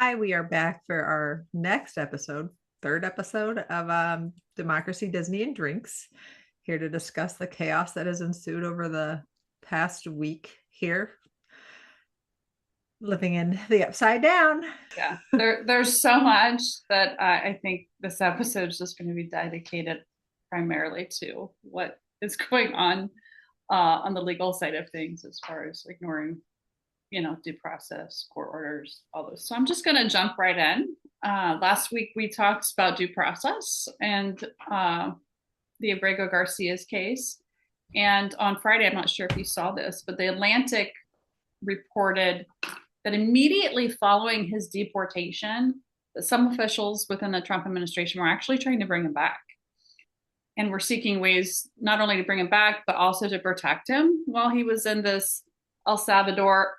Hi, we are back for our next episode, third episode of Democracy, Disney, and Drinks. Here to discuss the chaos that has ensued over the past week here, living in the upside down. Yeah, there's so much that I think this episode is just going to be dedicated primarily to what is going on the legal side of things, as far as ignoring, due process, court orders, all those. So I'm just going to jump right in. Last week we talked about due process and the Abrego Garcia's case, and on Friday, I'm not sure if you saw this, but the Atlantic reported that immediately following his deportation, that some officials within the Trump administration were actually trying to bring him back. And were seeking ways not only to bring him back, but also to protect him while he was in this El Salvador,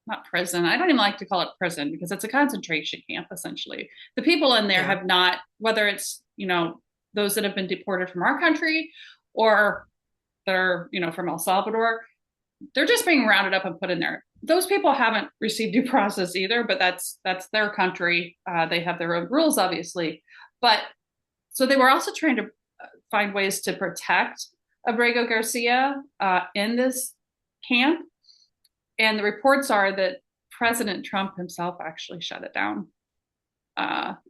not prison. I don't even like to call it prison because it's a concentration camp, essentially. The people in there have not, whether it's, those that have been deported from our country or that are, from El Salvador, they're just being rounded up and put in there. Those people haven't received due process either, but that's their country. They have their own rules, obviously. But so they were also trying to find ways to protect Abrego Garcia in this camp. And the reports are that President Trump himself actually shut it down.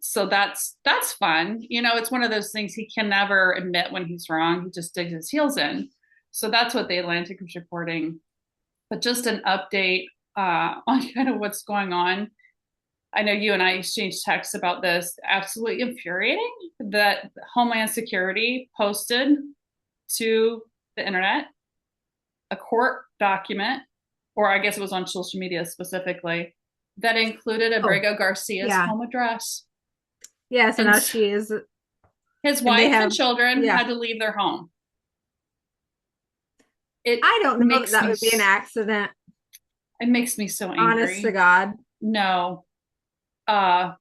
So that's fun. It's one of those things he can never admit when he's wrong. He just digs his heels in. So that's what the Atlantic was reporting. But just an update on kind of what's going on. I know you and I exchanged texts about this. Absolutely infuriating that Homeland Security posted to the internet a court document, or I guess it was on social media specifically, that included Abrego Garcia's home address. Yeah, so now she is. His wife and children had to leave their home. I don't know if that would be an accident. It makes me so angry. Honest to God. No. I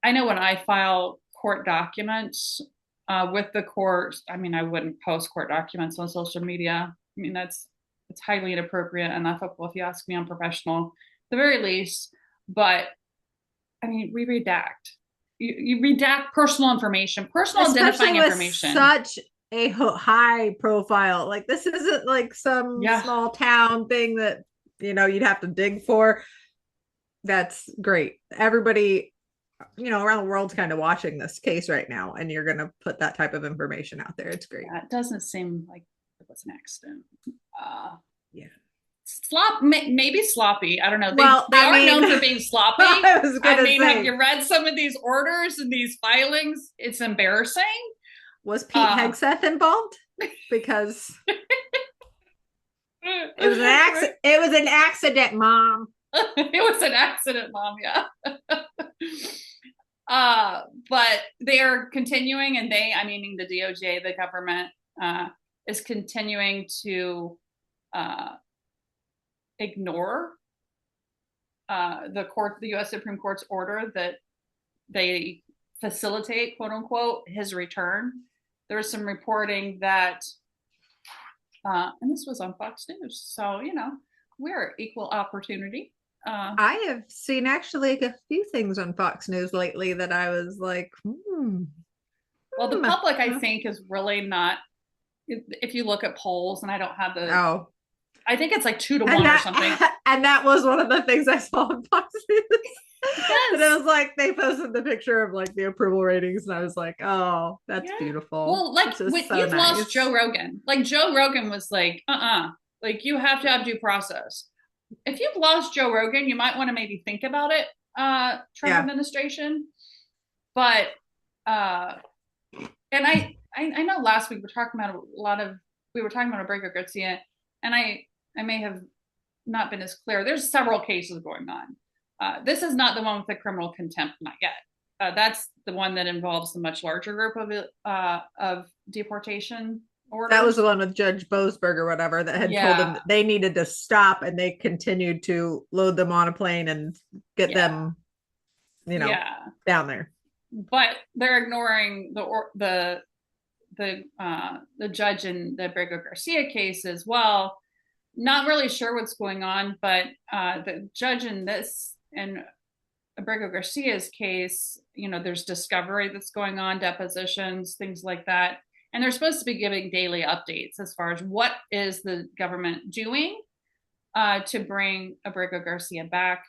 know when I file court documents with the court, I mean, I wouldn't post court documents on social media. I mean, it's highly inappropriate and unethical if you ask me. Unprofessional, at the very least. But I mean, we redact. You redact personal information, personal identifying information. Such a high profile. Like, this isn't like some small town thing that you'd have to dig for. That's great. Everybody around the world's kind of watching this case right now, and you're going to put that type of information out there. It's great. It doesn't seem like it was an accident. Yeah. Maybe sloppy. I don't know. They are known for being sloppy. Have you read some of these orders and these filings? It's embarrassing. Was Pete Hegseth involved? Because it was an accident. It was an accident, Mom. It was an accident, Mom. Yeah. But they are continuing, and meaning the DOJ, the government, is continuing to ignore the U.S. Supreme Court's order that they facilitate, quote unquote, his return. There was some reporting that, and this was on Fox News, so we're equal opportunity. I have seen actually a few things on Fox News lately that I was like, Well, the public, I think, is really not. If you look at polls, and I don't have the. I think it's like 2-1 or something. And that was one of the things I saw on Fox News. Yes. And it was like they posted the picture of like the approval ratings, and I was like, "Oh, that's beautiful." Well, like you've lost Joe Rogan. Like Joe Rogan was like, like you have to have due process. If you've lost Joe Rogan, you might want to maybe think about it, Trump administration. But and I know last week we were talking about Abrego Garcia, and I may have not been as clear. There's several cases going on. This is not the one with the criminal contempt, not yet. That's the one that involves the much larger group of deportation orders. That was the one with Judge Boasberg or whatever that had told them that they needed to stop, and they continued to load them on a plane and get them, down there. But they're ignoring the judge in the Abrego Garcia case as well, Not really sure what's going on, but the judge in this and Abrego Garcia's case, there's discovery that's going on, depositions, things like that. And they're supposed to be giving daily updates as far as what is the government doing to bring Abrego Garcia back.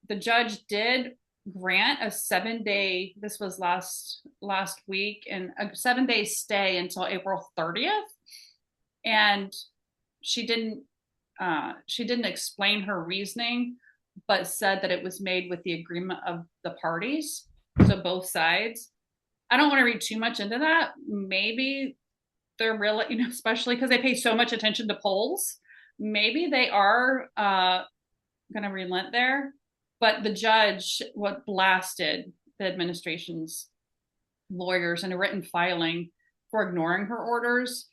The judge did grant a 7-day, this was last week, and a 7-day stay until April 30th. And she didn't explain her reasoning, but said that it was made with the agreement of the parties, so both sides. I don't want to read too much into that. Maybe they're really, especially because they pay so much attention to polls, maybe they are going to relent there. But the judge blasted the administration's lawyers in a written filing for ignoring her orders.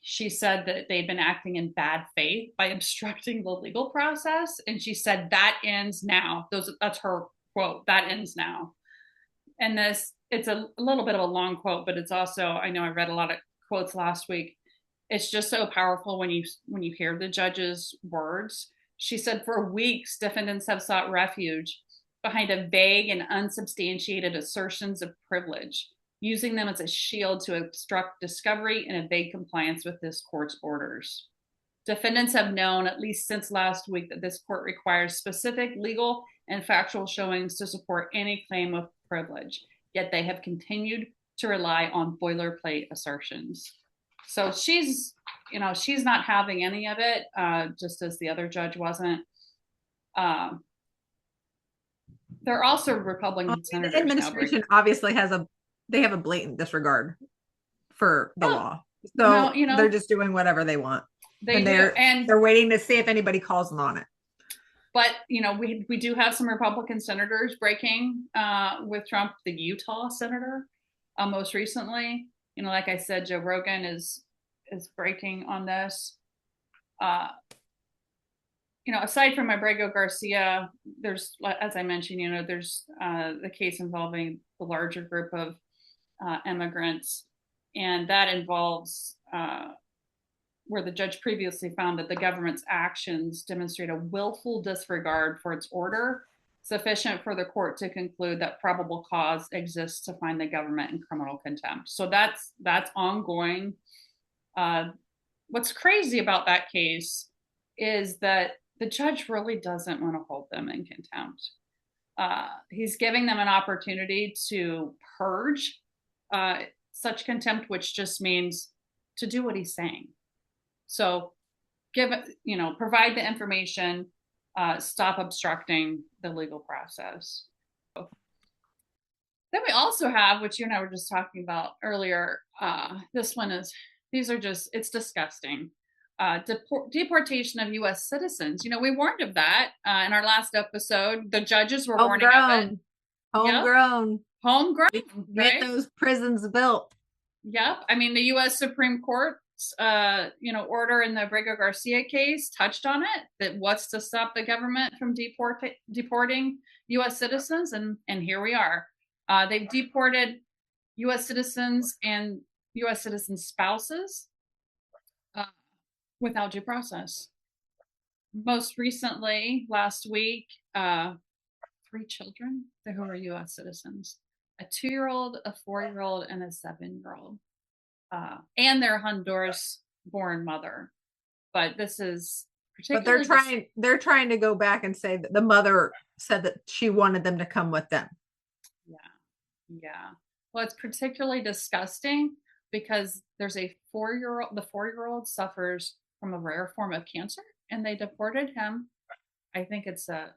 She said that they'd been acting in bad faith by obstructing the legal process. And she said, that ends now. That's her quote, that ends now. And it's a little bit of a long quote, but it's also, I know I read a lot of quotes last week. It's just so powerful when you hear the judge's words. She said, for weeks, defendants have sought refuge behind a vague and unsubstantiated assertions of privilege, using them as a shield to obstruct discovery and evade compliance with this court's orders. Defendants have known, at least since last week, that this court requires specific legal and factual showings to support any claim of privilege, yet they have continued to rely on boilerplate assertions. So she's not having any of it, just as the other judge wasn't. There are also Republican senators. The administration obviously have a blatant disregard for the law. So they're just doing whatever they want. They're waiting to see if anybody calls them on it. But we do have some Republican senators breaking with Trump. The Utah senator, most recently, like I said, Joe Rogan is breaking on this. Aside from Abrego Garcia, there's, as I mentioned, there's the case involving the larger group of immigrants, and that involves where the judge previously found that the government's actions demonstrate a willful disregard for its order, sufficient for the court to conclude that probable cause exists to find the government in criminal contempt. So that's ongoing. What's crazy about that case is that the judge really doesn't want to hold them in contempt. He's giving them an opportunity to purge such contempt, which just means to do what he's saying. So provide the information, stop obstructing the legal process. Then we also have, which you and I were just talking about earlier, it's disgusting. Deportation of U.S. citizens. We warned of that in our last episode. The judges were warning of it. Homegrown. Get those prisons built. Yep. I mean, the U.S. Supreme Court's order in the Abrego Garcia case touched on it, that what's to stop the government from deporting U.S. citizens, and here we are. They've deported U.S. citizens and U.S. citizen spouses without due process. Most recently, last week, 3 children who are U.S. citizens, a 2-year-old, a 4-year-old, and a 7-year-old, and their Honduras-born mother. But this is particularly. But they're trying to go back and say that the mother said that she wanted them to come with them. Yeah. Well, it's particularly disgusting because there's a 4-year-old. The 4-year-old suffers from a rare form of cancer, and they deported him. I think it's him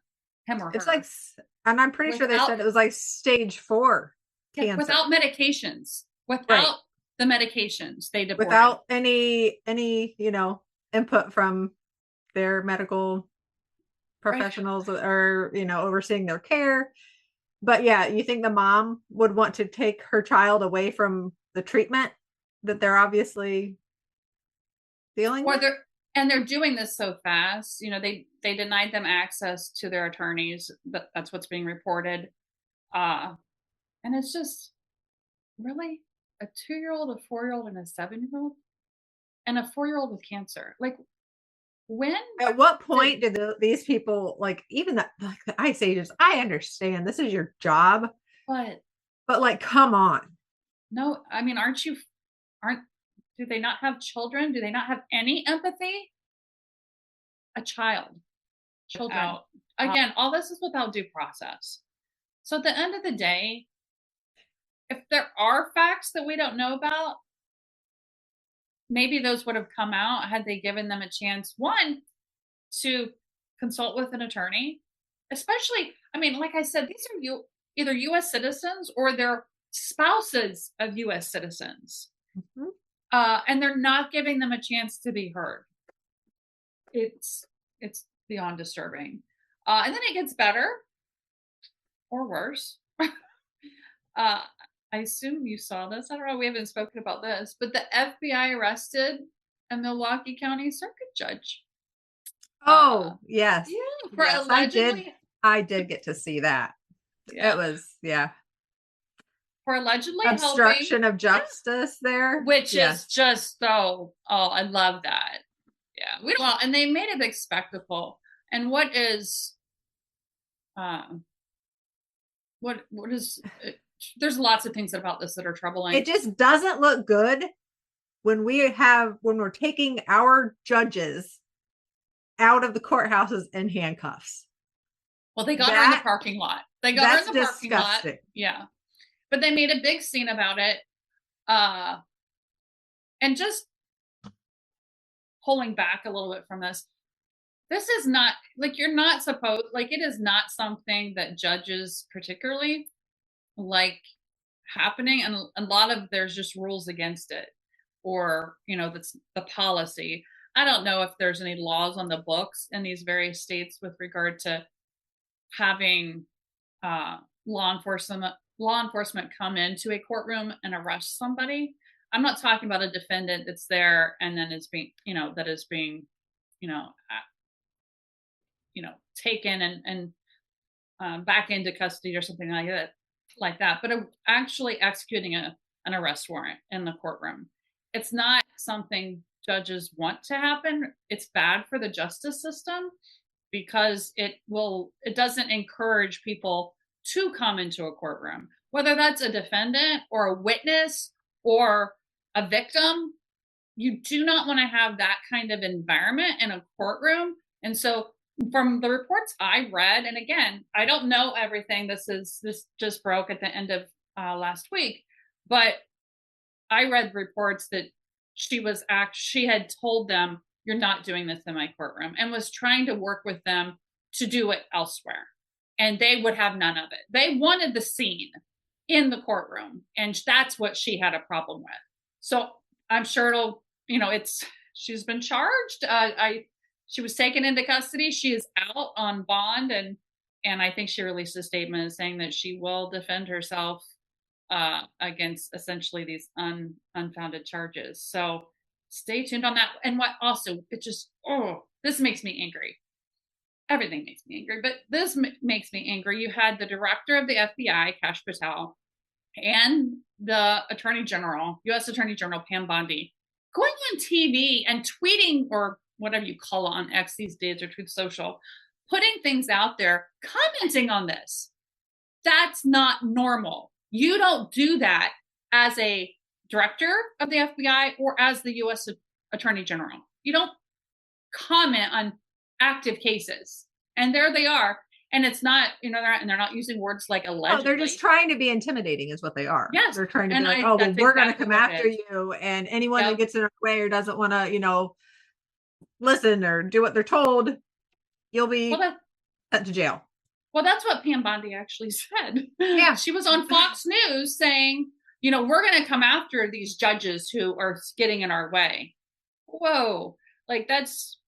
or her. It's like, and I'm pretty sure they said it was like stage 4 cancer. Without medications. Without the medications, they deported. Without any input from their medical professionals or overseeing their care. But yeah, you think the mom would want to take her child away from the treatment that they're obviously dealing with? They're doing this so fast. They denied them access to their attorneys. That's what's being reported. And it's just really a 2-year-old, a 4-year-old, and a 7-year-old, and a 4-year-old with cancer. Like, when At what point did these people, like, even like the ice ages, I understand this is your job, but like, come on. No, I mean, do they not have children? Do they not have any empathy? A child, children. Again, all this is without due process. So at the end of the day, if there are facts that we don't know about, maybe those would have come out had they given them a chance, one, to consult with an attorney, especially, I mean, like I said, these are either US citizens or they're spouses of US citizens. Mm-hmm. And they're not giving them a chance to be heard. It's beyond disturbing. And then it gets better or worse. I assume you saw this. I don't know. We haven't spoken about this, but the FBI arrested a Milwaukee County Circuit judge. Oh, yes. Yeah, for allegedly. I did get to see that. Yeah. It was, yeah. For allegedly obstruction of justice there. Which is just so, I love that. Yeah. Well, and they made a big spectacle. And what is, there's lots of things about this that are troubling. It just doesn't look good when we're taking our judges out of the courthouses in handcuffs. Well, they got her in the parking lot. They got her in the parking lot. Yeah. But they made a big scene about it. And just pulling back a little bit from this is not, like, you're not supposed, like, it is not something that judges particularly like happening. And a lot of, there's just rules against it, or, that's the policy. I don't know if there's any laws on the books in these various states with regard to having law enforcement come into a courtroom and arrest somebody. I'm not talking about a defendant that's there and then is being, that is being, taken and back into custody or something like that. But actually executing an arrest warrant in the courtroom. It's not something judges want to happen. It's bad for the justice system because it doesn't encourage people to come into a courtroom, whether that's a defendant or a witness or a victim. You do not want to have that kind of environment in a courtroom. And so from the reports I read, and again, I don't know everything. This just broke at the end of last week, but I read reports that she had told them, "You're not doing this in my courtroom," and was trying to work with them to do it elsewhere. And they would have none of it. They wanted the scene in the courtroom, and that's what she had a problem with. So I'm sure it'll, she's been charged. She was taken into custody. She is out on bond, and I think she released a statement saying that she will defend herself against essentially these unfounded charges. So stay tuned on that. And what also, this makes me angry. Everything makes me angry, but this makes me angry. You had the director of the FBI, Kash Patel, and the Attorney General, U.S. Attorney General Pam Bondi, going on TV and tweeting, or whatever you call it on X these days, or Truth Social, putting things out there, commenting on this. That's not normal. You don't do that as a director of the FBI or as the U.S. Attorney General. You don't comment on active cases. And there they are. And it's not, they're not using words like allegedly. Oh, they're just trying to be intimidating is what they are. Yes. They're trying to be like, we're going to come after you. And anyone that gets in our way or doesn't want to, listen or do what they're told, you'll be sent to jail. Well, that's what Pam Bondi actually said. Yeah. She was on Fox News saying, we're going to come after these judges who are getting in our way. Whoa. Like, that's,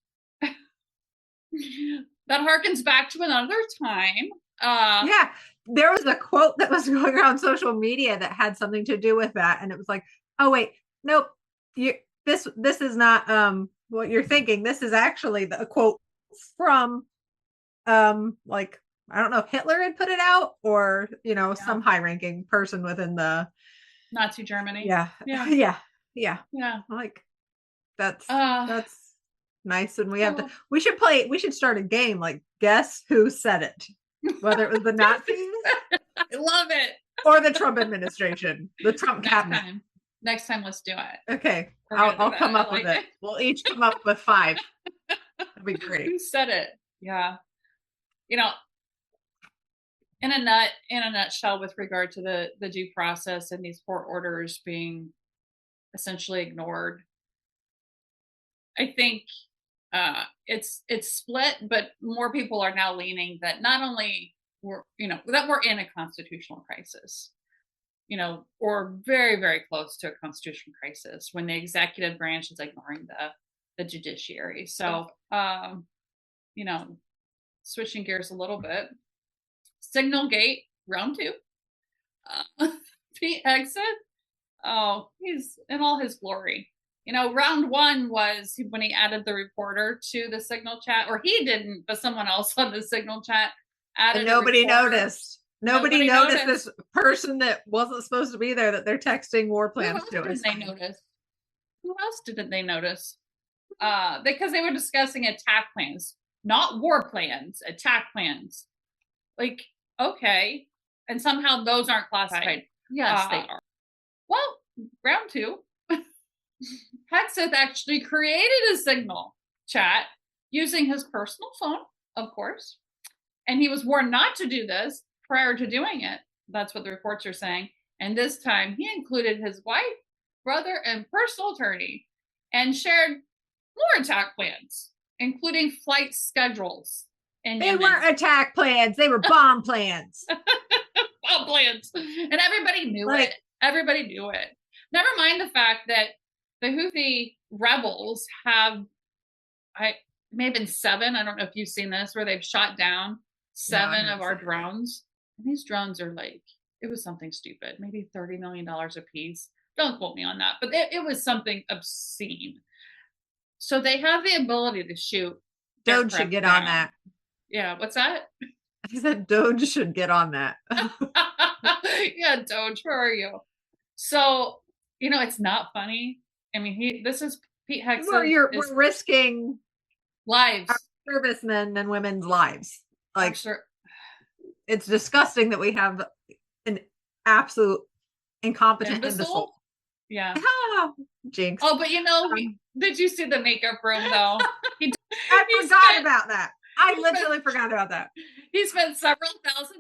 that harkens back to another time. Yeah. There was a quote that was going around social media that had something to do with that. And it was like, oh, wait, nope. This is not what you're thinking. This is actually a quote from, like, I don't know if Hitler had put it out or, some high ranking person within the Nazi Germany. Yeah. Like that's nice. And we should start a game like guess who said it, whether it was the Nazis. I love it. Or the Trump administration, the Trump cabinet. Next time, let's do it. Okay, I'll come up with it. We'll each come up with 5. That'd be great. Who said it? Yeah. In a nutshell, with regard to the due process and these court orders being essentially ignored, I think it's split, but more people are now leaning that not only that we're in a constitutional crisis, or very, very close to a constitutional crisis when the executive branch is ignoring the judiciary. So, switching gears a little bit, Signal Gate round 2, Pete Hegseth, he's in all his glory. Round 1 was when he added the reporter to the Signal chat, or he didn't, but someone else on the Signal chat added. And nobody noticed. Nobody noticed this person that wasn't supposed to be there, that they're texting war plans to. Who else didn't they notice? Because they were discussing attack plans, not war plans, attack plans. Like, okay. And somehow those aren't classified. Yes, they are. Well, round 2. Hegseth actually created a Signal chat using his personal phone, of course. And he was warned not to do this prior to doing it. That's what the reports are saying. And this time he included his wife, brother, and personal attorney and shared more attack plans, including flight schedules. They weren't attack plans. They were bomb plans. Bomb plans. And everybody knew it. Everybody knew it. Never mind the fact that the Houthi rebels may have been 7. I don't know if you've seen this, where they've shot down 7 of our drones. And these drones are it was something stupid, maybe $30 million a piece. Don't quote me on that, but it was something obscene. So they have the ability to shoot. Doge should get on that. Yeah, what's that? I said Doge should get on that. Yeah, Doge, where are you? So, it's not funny. I mean, this is Pete Hegseth. We're risking lives, our servicemen and women's lives. It's disgusting that we have an absolute incompetent imbecile. Yeah. Jinx. Oh, but did you see the makeup room though? I forgot about that. I literally forgot about that. He spent several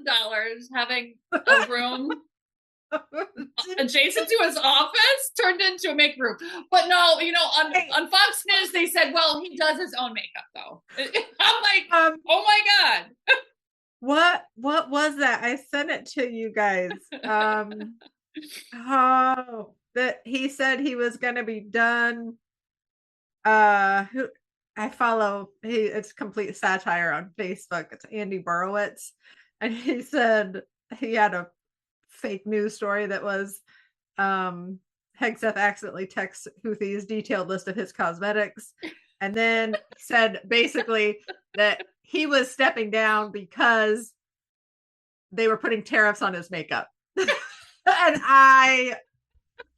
$1,000s having a room adjacent to his office turned into a makeup room. But no, on Fox News they said, well, he does his own makeup though. I'm like, oh my God. What was that? I sent it to you guys. That he said he was going to be done. I follow, it's complete satire on Facebook. It's Andy Borowitz. And he said he had a fake news story that was Hegseth accidentally texts Houthis detailed list of his cosmetics. And then said basically that he was stepping down because they were putting tariffs on his makeup. And I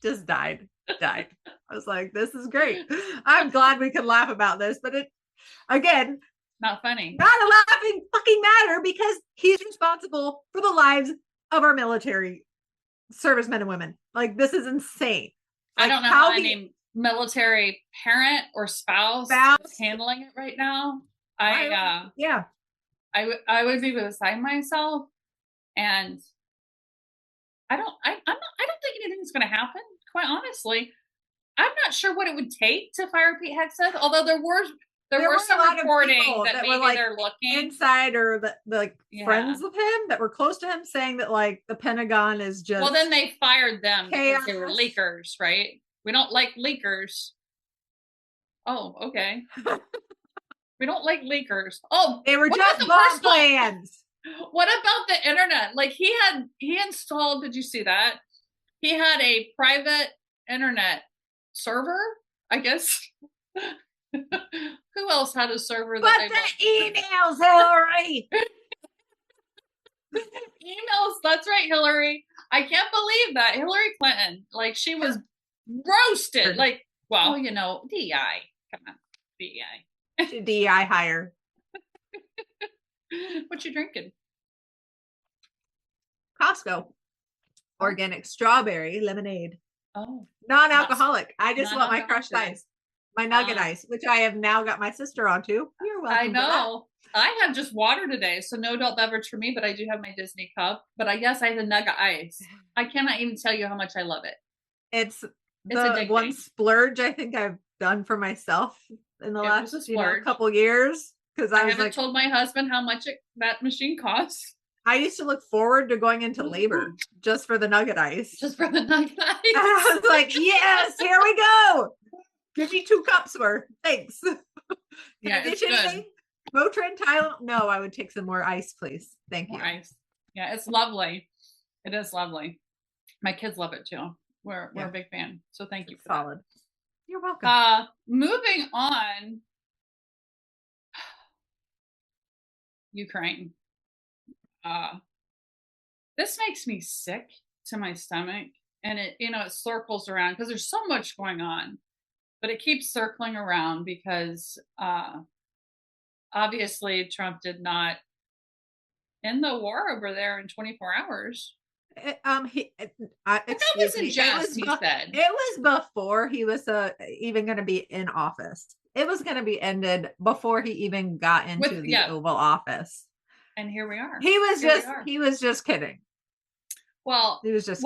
just died. I was like, this is great. I'm glad we can laugh about this, but it, again, not funny. Not a laughing fucking matter, because he's responsible for the lives of our military servicemen and women. Like, this is insane. I don't know how any military parent or spouse is handling it right now. I would be beside myself, and I don't think anything's going to happen. Quite honestly, I'm not sure what it would take to fire Pete Hegseth. Although there were some reporting that maybe they're looking inside, or friends of him that were close to him, saying that the Pentagon is just. Well, then they fired them because they were leakers, right? We don't like leakers. Oh, okay. We don't like leakers. Oh, they were just bomb plans. What about the internet? He installed. Did you see that? He had a private internet server, I guess. Who else had a server? But the emails, Hillary. Emails. That's right, Hillary. I can't believe that Hillary Clinton, she was roasted. DEI. Come on, DEI. DI higher. What you drinking? Costco organic strawberry lemonade. Oh, non-alcoholic. I just want my crushed ice, my nugget ice, which I have now got my sister onto. You're welcome. I know. I have just water today, so no adult beverage for me, but I do have my Disney cup. But I guess I have the nugget ice. I cannot even tell you how much I love it. It's the one splurge I think I've done for myself in the last couple years, because I haven't told my husband how much that machine costs. I used to look forward to going into labor just for the nugget ice. Just for the nugget ice. I was like, yes, here we go. Give me 2 cups worth. Thanks. Yeah, it's good. Motrin, Tylenol? No, I would take some more ice, please. Thank you. Ice. Yeah, it's lovely. It is lovely. My kids love it too. We're a big fan. So thank you for Solid. That. You're welcome. Moving on. Ukraine. This makes me sick to my stomach, and it circles around because there's so much going on, but it keeps circling around because obviously Trump did not end the war over there in 24 hours. He said it was before he was even going to be in office. It was going to be ended before he even got into the Oval Office. And here we are. He was just kidding. Well, he was just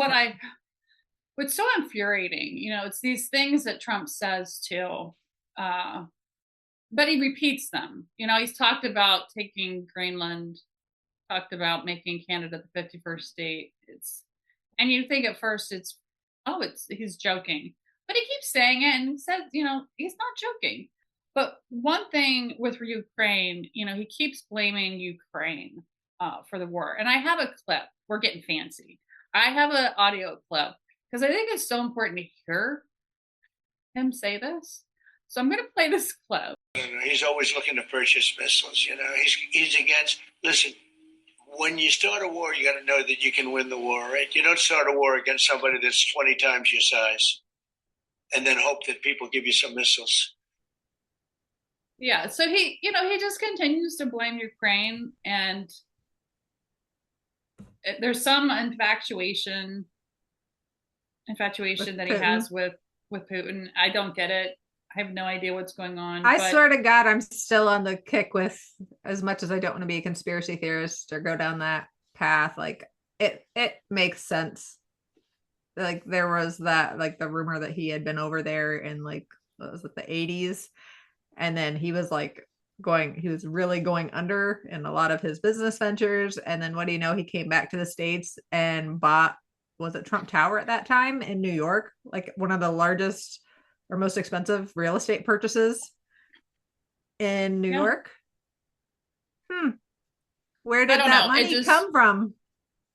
what's so infuriating, it's these things that Trump says too, but he repeats them. He's talked about taking Greenland, talked about making Canada the 51st state. And you think at first he's joking, but he keeps saying it and says, he's not joking. But one thing with Ukraine, he keeps blaming Ukraine for the war. And I have a clip. We're getting fancy. I have an audio clip because I think it's so important to hear him say this. So I'm going to play this clip. He's always looking to purchase missiles. He's against. Listen, when you start a war, you got to know that you can win the war, right? You don't start a war against somebody that's 20 times your size and then hope that people give you some missiles. Yeah, so he just continues to blame Ukraine, and there's some infatuation that he has with Putin. I don't get it. I have no idea what's going on. I swear to God, I'm still on the kick with, as much as I don't want to be a conspiracy theorist or go down that path. Like it makes sense. Like there was that, like the rumor that he had been over there in like, what was it, the 80s? And then he was he was really going under in a lot of his business ventures. And then what do you know? He came back to the States and bought, was it Trump Tower at that time in New York? Like one of the largest or most expensive real estate purchases in New York. Where did that money come from?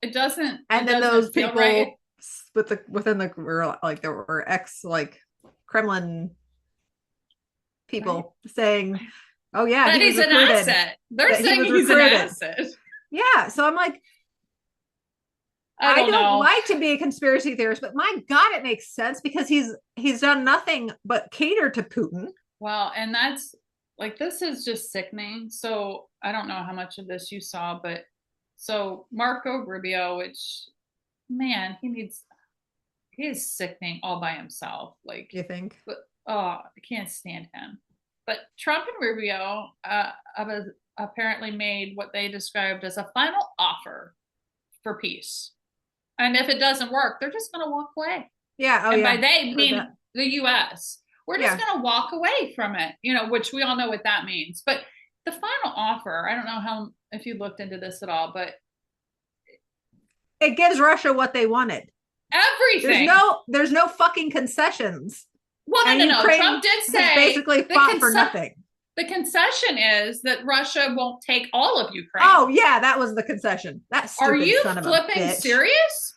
It doesn't. And then those people within the, like there were Kremlin people saying, oh yeah, that he's an asset. They're saying he's an asset. Yeah. So I'm like, I don't like to be a conspiracy theorist, but my God, it makes sense because he's done nothing but cater to Putin. Well, and that's like, this is just sickening. So I don't know how much of this you saw, but so Marco Rubio, which, man, he is sickening all by himself. Like, you think? But, I can't stand him. But Trump and Rubio apparently made what they described as a final offer for peace. And if it doesn't work, they're just going to walk away. Yeah. And by they mean the U.S. We're just going to walk away from it, which we all know what that means. But the final offer, I don't know if you looked into this at all, but it gives Russia what they wanted. Everything. There's no fucking concessions. Well, no. Trump did say basically fought for nothing. The concession is that Russia won't take all of Ukraine. Oh yeah, that was the concession. That's stupid. Are you son of flipping a bitch. serious?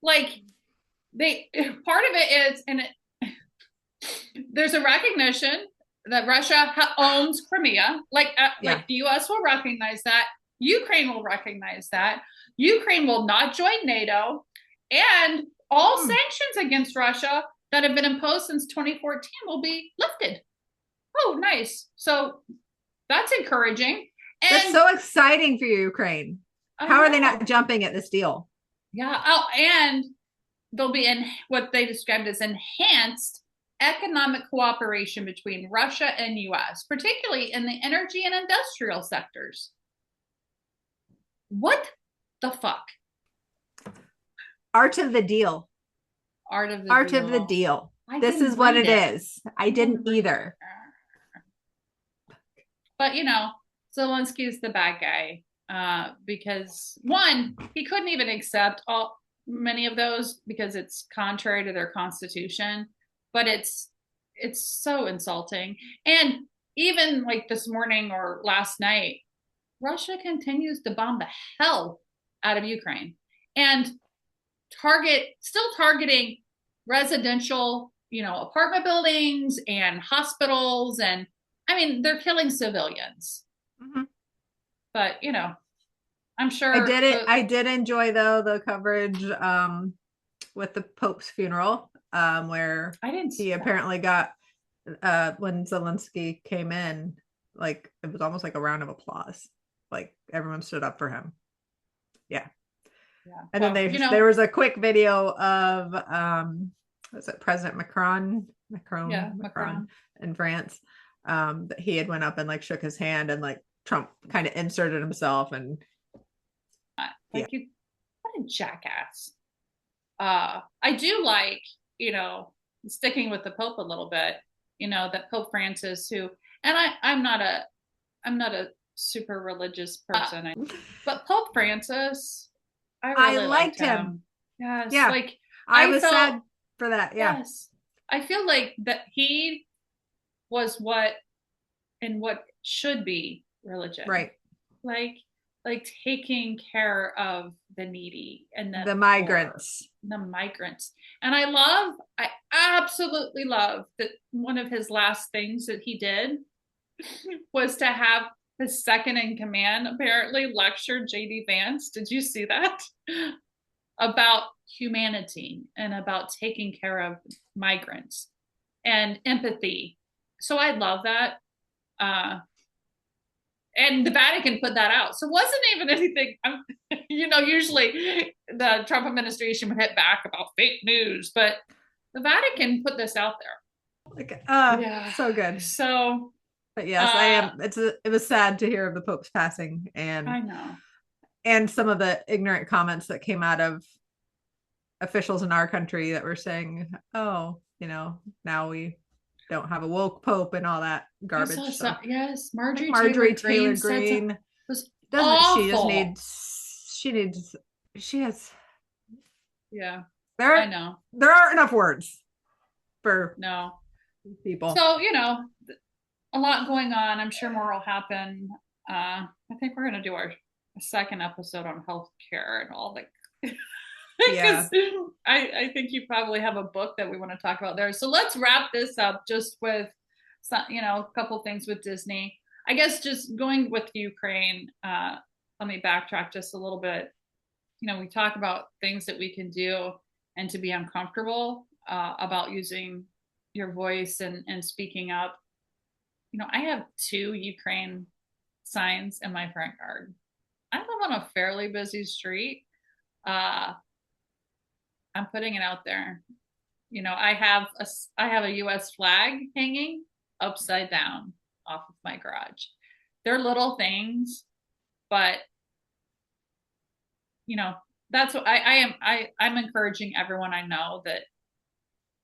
Like part of it is, and there's a recognition that Russia owns Crimea. Like the U.S. will recognize that. Ukraine will recognize that. Ukraine will not join NATO, and all sanctions against Russia that have been imposed since 2014 will be lifted. Oh, nice. So that's encouraging. And that's so exciting for Ukraine. How are they not jumping at this deal? Yeah. Oh, and there'll be in what they described as enhanced economic cooperation between Russia and US, particularly in the energy and industrial sectors. What the fuck? Art of the deal. Art of the Art deal. of the deal. This is what it is. I didn't either. But you know, Zelensky's the bad guy because one, he couldn't even accept many of those because it's contrary to their constitution. But it's so insulting. And even like this morning or last night, Russia continues to bomb the hell out of Ukraine and still targeting residential, you know, apartment buildings and hospitals. And I mean, they're killing civilians. Mm-hmm. But, you know, I'm sure I did enjoy though the coverage with the Pope's funeral, where he apparently got when Zelensky came in, like it was almost like a round of applause. Like everyone stood up for him. Yeah. And then there was a quick video of was it President Macron in France. That he had went up and like shook his hand, and like Trump kind of inserted himself, and what a jackass. I do like, you know, sticking with the Pope a little bit, you know, that Pope Francis, who, and I'm not a super religious person, but Pope Francis, I really liked him. Yes. Yeah. Like I was sad for that. Yeah. Yes. I feel like that he was what should be religion. Right. Like taking care of the needy and the migrants. And I absolutely love that one of his last things that he did was to have his second in command apparently lecture JD Vance. Did you see that? About humanity and about taking care of migrants and empathy. So I love that. And the Vatican put that out. So it wasn't even anything, you know, usually the Trump administration would hit back about fake news, but the Vatican put this out there. So good. So, but yes, it was sad to hear of the Pope's passing, and I know. And some of the ignorant comments that came out of officials in our country that were saying, oh, you know, now we don't have a woke Pope and all that garbage. Yes, Marjorie Taylor Greene was awful. She has. Yeah, I know there aren't enough words for people. So, you know, a lot going on. I'm sure more will happen. I think we're going to do our second episode on healthcare and all the. Yeah, I think you probably have a book that we want to talk about there. So let's wrap this up just with some, you know, a couple things with Disney. I guess just going with Ukraine. Let me backtrack just a little bit. You know, we talk about things that we can do and to be uncomfortable about using your voice and speaking up. You know, I have 2 Ukraine signs in my front yard. I live on a fairly busy street. I'm putting it out there. You know, I have a US flag hanging upside down off of my garage. They're little things, but you know, that's what I'm encouraging everyone I know that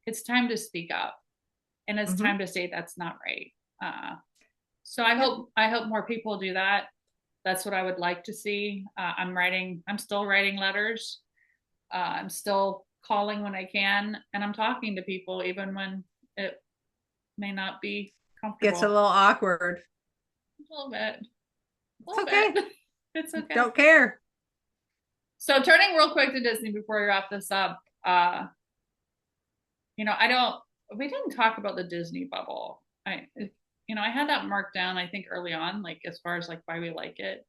it's time to speak up, and it's time to say that's not right. So I hope more people do that. That's what I would like to see. I'm still writing letters. I'm still calling when I can, and I'm talking to people even when it may not be comfortable. Gets a little awkward. A little bit. It's okay. It's okay. Don't care. So turning real quick to Disney before we wrap this up, you know, we didn't talk about the Disney bubble. I had that marked down, I think early on, like as far as like why we like it.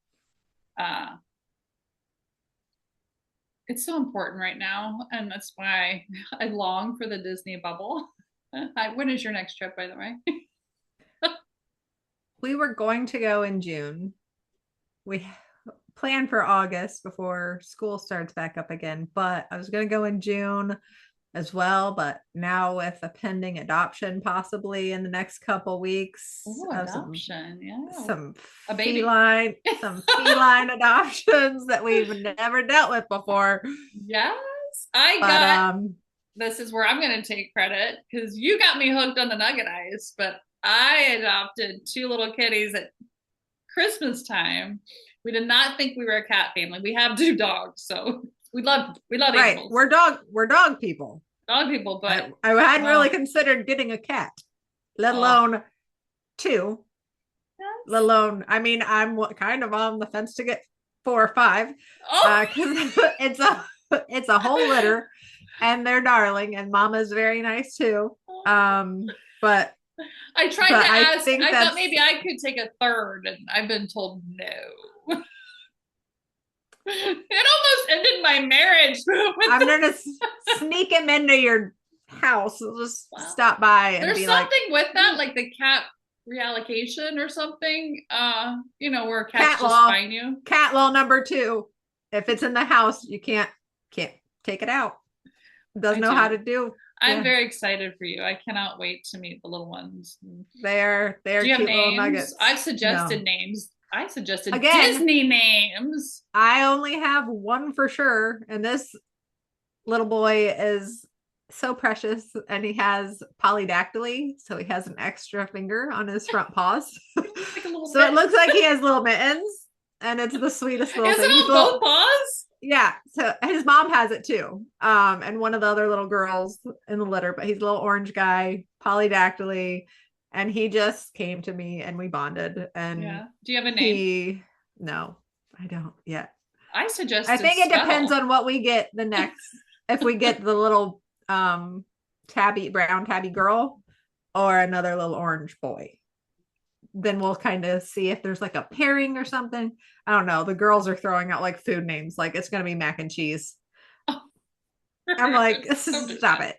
It's so important right now, and that's why I long for the Disney bubble. When is your next trip, by the way? we were going to go in June. We planned for August before school starts back up again, but I was going to go in June as well. But now with a pending adoption, possibly in the next couple weeks, Ooh, adoption, some a baby, some feline adoptions that we've never dealt with before. Yes, this is where I'm going to take credit because you got me hooked on the nugget ice, but I adopted 2 little kitties at Christmas time. We did not think we were a cat family. We have 2 dogs, so we love right. Animals. We're dog people. Dog people, but I hadn't really considered getting a cat, let alone 2. Yes. Let alone, I mean, I'm kind of on the fence to get 4 or 5 because it's a whole litter, and they're darling, and Mama's very nice too. But I tried to ask. I thought maybe I could take a 3rd, and I've been told no. It almost ended my marriage. I'm gonna sneak him into your house. Just stop by and there's something with that, like the cat reallocation or something. Where cats just find you. Cat law number 2: if it's in the house, you can't take it out. Doesn't know how to do. I'm very excited for you. I cannot wait to meet the little ones. They're do you have cute names? Little nuggets. I've suggested names. I suggested Disney names. I only have one for sure, and this little boy is so precious, and he has polydactyly, so he has an extra finger on his front paws. So it looks like he has little mittens, and it's the sweetest little thing. Is it on both paws? Yeah, so his mom has it too, and one of the other little girls in the litter, but he's a little orange guy, polydactyly. And he just came to me and we bonded. And do you have a name? No, I don't yet. I think it depends on what we get the next. If we get the little brown tabby girl or another little orange boy, then we'll kind of see if there's like a pairing or something. I don't know. The girls are throwing out like food names, like it's gonna be mac and cheese. I'm like, stop it.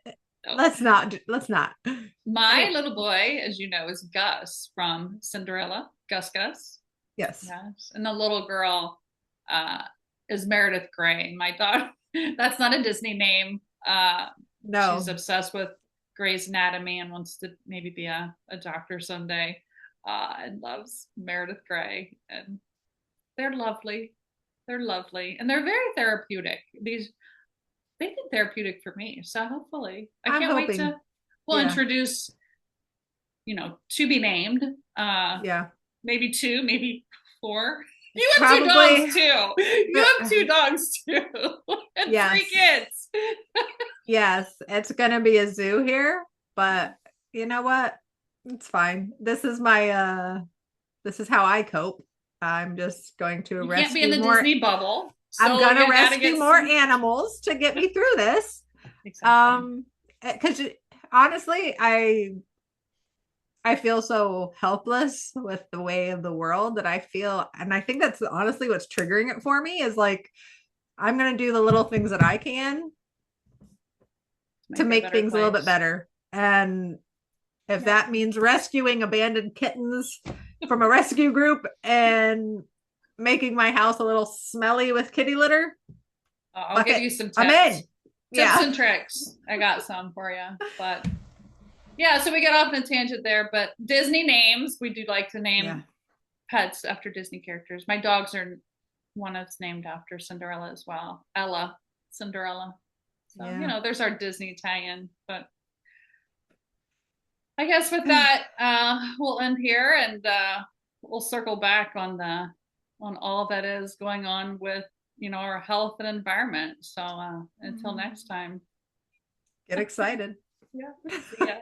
Let's not. My little boy, as you know, is Gus from Cinderella. Gus. Yes. And the little girl is Meredith Grey. My daughter. That's not a Disney name. No. She's obsessed with Grey's Anatomy and wants to maybe be a doctor someday. And loves Meredith Grey. And they're lovely. And they're very therapeutic. They've been therapeutic for me. So hopefully I can't wait to introduce, to be named. Maybe 2, maybe 4. You have 2 dogs too. You have 2 dogs too. And 3 kids. Yes, it's gonna be a zoo here, but you know what? It's fine. This is how I cope. I'm just going to rescue more. You can't be in the Disney bubble. So I'm gonna rescue more animals to get me through this. Exactly. Because honestly, I feel so helpless with the way of the world that I feel, and I think that's honestly what's triggering it for me is like I'm gonna do the little things that I can to make things a little bit better. And if that means rescuing abandoned kittens from a rescue group and making my house a little smelly with kitty litter, I'll give you some tips. I'm in. Tips and tricks. I got some for you. But so we got off on a tangent there. But Disney names, we do like to name pets after Disney characters. My dogs are one that's named after Cinderella as well. Ella, Cinderella. So there's our Disney tie-in. But I guess with that, we'll end here, and we'll circle back on all that is going on with our health and environment. So until next time, get excited. See ya.